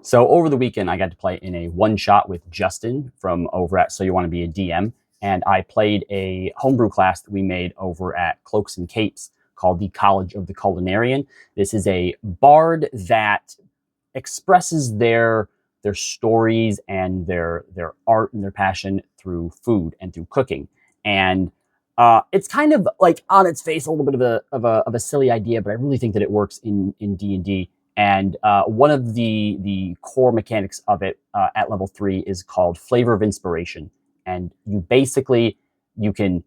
So over the weekend, I got to play in a one-shot with Justin from over at So You Want to Be a DM, and I played a homebrew class that we made over at Cloaks and Capes called the College of the Culinarian. This is a bard that expresses their stories and their art and their passion through food and through cooking. And it's kind of like on its face a little bit of a silly idea, but I really think that it works in D&D. And one of the core mechanics of it at level 3 is called Flavor of Inspiration. And you can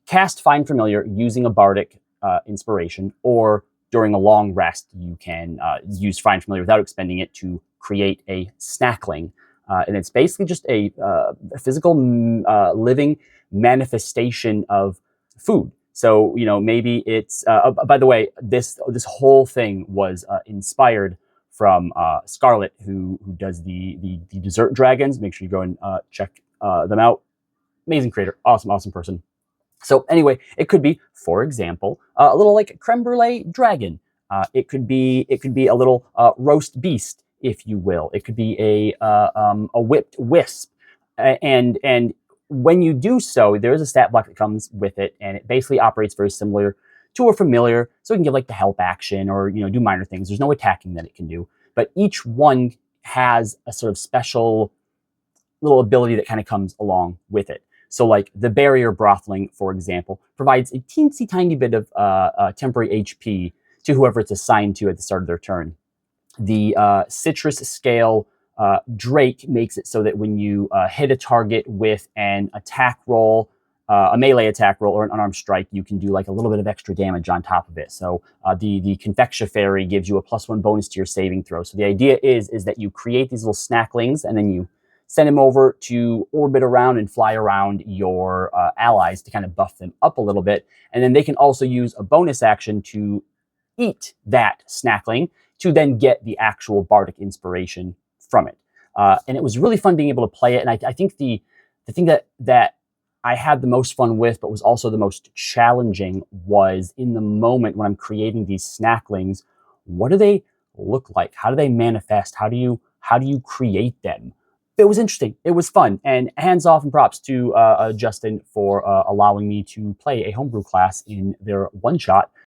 cast Find Familiar using a bardic inspiration, or during a long rest, you can use Find Familiar without expending it to create a snackling. And it's basically just a physical living manifestation of food. So, maybe it's, by the way, this whole thing was inspired from Scarlett, who does the dessert dragons. Make sure you go and check them out. Amazing creator, awesome person. So anyway, it could be, for example, a little like creme brulee dragon. It could be a little roast beast, if you will. It could be a whipped wisp, and when you do so, there is a stat block that comes with it, and it basically operates very similar to a familiar. So it can give like the help action, or do minor things. There's no attacking that it can do, but each one has a sort of special little ability that kind of comes along with it. So like the barrier brothling, for example, provides a teensy tiny bit of temporary HP to whoever it's assigned to at the start of their turn. The citrus scale Drake makes it so that when you hit a target with an attack roll, a melee attack roll, or an unarmed strike, you can do like a little bit of extra damage on top of it. So the Confectia Fairy gives you a +1 bonus to your saving throw. So the idea is that you create these little snacklings, and then you send them over to orbit around and fly around your allies to kind of buff them up a little bit. And then they can also use a bonus action to eat that snackling to then get the actual bardic inspiration from it. And it was really fun being able to play it. And I think the thing that I had the most fun with, but was also the most challenging, was in the moment when I'm creating these snacklings. What do they look like? How do they manifest? How do you create them? It was interesting. It was fun. And hands off and props to Justin for allowing me to play a homebrew class in their one-shot.